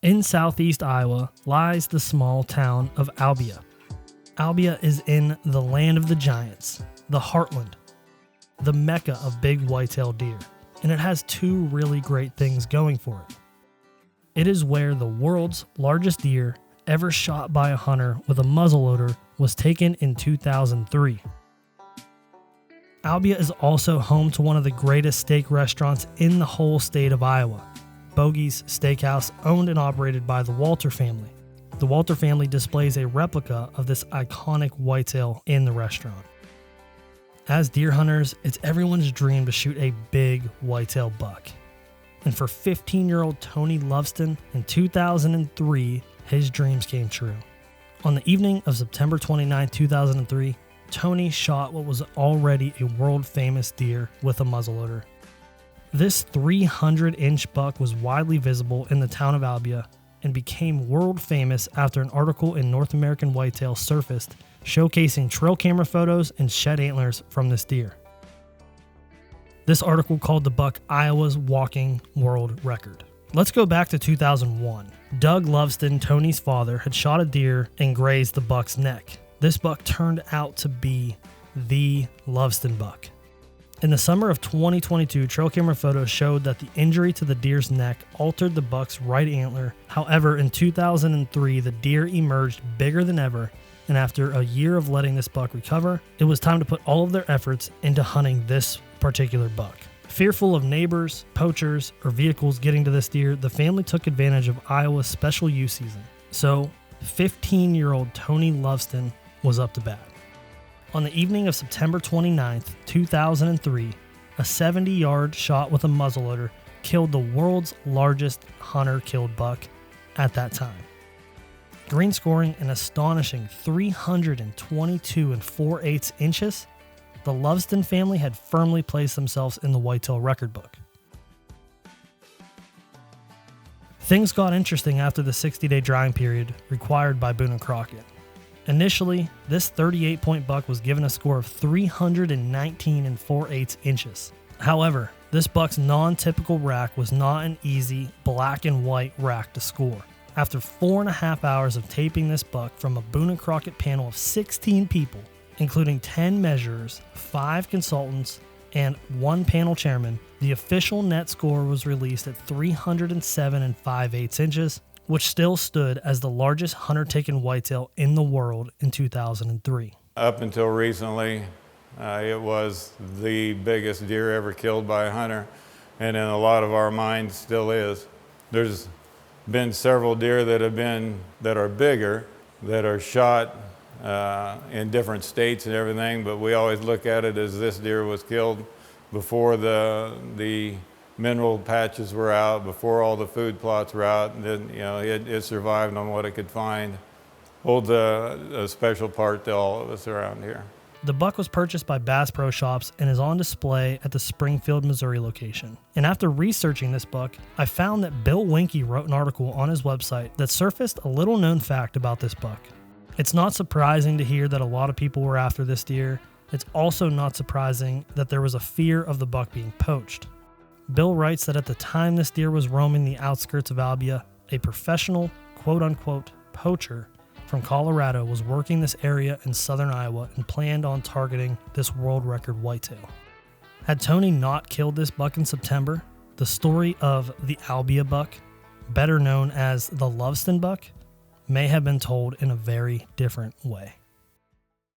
In southeast Iowa lies the small town of Albia. Albia is in the land of the giants, the Heartland, the Mecca of big whitetail deer, and it has two really great things going for it. It is where the world's largest deer ever shot by a hunter with a muzzleloader was taken in 2003. Albia is also home to one of the greatest steak restaurants in the whole state of Iowa, Bogey's Steakhouse, owned and operated by the Walter family. The Walter family displays a replica of this iconic whitetail in the restaurant. As deer hunters, it's everyone's dream to shoot a big whitetail buck. And for 15-year-old Tony Luvstuen in 2003, his dreams came true. On the evening of September 29, 2003, Tony shot what was already a world-famous deer with a muzzleloader. This 300-inch buck was widely visible in the town of Albia and became world-famous after an article in North American Whitetail Surfaced showcasing trail camera photos and shed antlers from this deer. This article called the buck Iowa's walking world record. Let's go back to 2001. Doug Lovstuen, Tony's father, had shot a deer and grazed the buck's neck. This buck turned out to be the Lovstuen buck. In the summer of 2022, trail camera photos showed that the injury to the deer's neck altered the buck's right antler. However, in 2003, the deer emerged bigger than ever, and after a year of letting this buck recover, it was time to put all of their efforts into hunting this particular buck. Fearful of neighbors, poachers, or vehicles getting to this deer, the family took advantage of Iowa's special use season. So, 15-year-old Tony Luvstuen was up to bat. On the evening of September 29, 2003, a 70-yard shot with a muzzleloader killed the world's largest hunter-killed buck at that time. Green scoring an astonishing 322 4/8 inches, the Lovstuen family had firmly placed themselves in the whitetail record book. Things got interesting after the 60-day drying period required by Boone and Crockett. Initially, this 38-point buck was given a score of 319 4/8 inches. However, this buck's non-typical rack was not an easy black and white rack to score. After 4.5 hours of taping this buck from a Boone and Crockett panel of 16 people, including 10 measurers, 5 consultants, and 1 panel chairman, the official net score was released at 307 5/8 inches, which still stood as the largest hunter-taken whitetail in the world in 2003. Up until recently, it was the biggest deer ever killed by a hunter, and in a lot of our minds still is. There's been several deer that are bigger, that are shot in different states and everything, but we always look at it as this deer was killed before the mineral patches were out, before all the food plots were out, and then, it survived on what it could find. Holds a special part to all of us around here. The buck was purchased by Bass Pro Shops and is on display at the Springfield, Missouri location. And after researching this buck, I found that Bill Winke wrote an article on his website that surfaced a little known fact about this buck. It's not surprising to hear that a lot of people were after this deer. It's also not surprising that there was a fear of the buck being poached. Bill writes that at the time this deer was roaming the outskirts of Albia, a professional, quote-unquote, poacher from Colorado was working this area in southern Iowa and planned on targeting this world record whitetail. Had Tony not killed this buck in September, the story of the Albia buck, better known as the Lovstuen buck, may have been told in a very different way.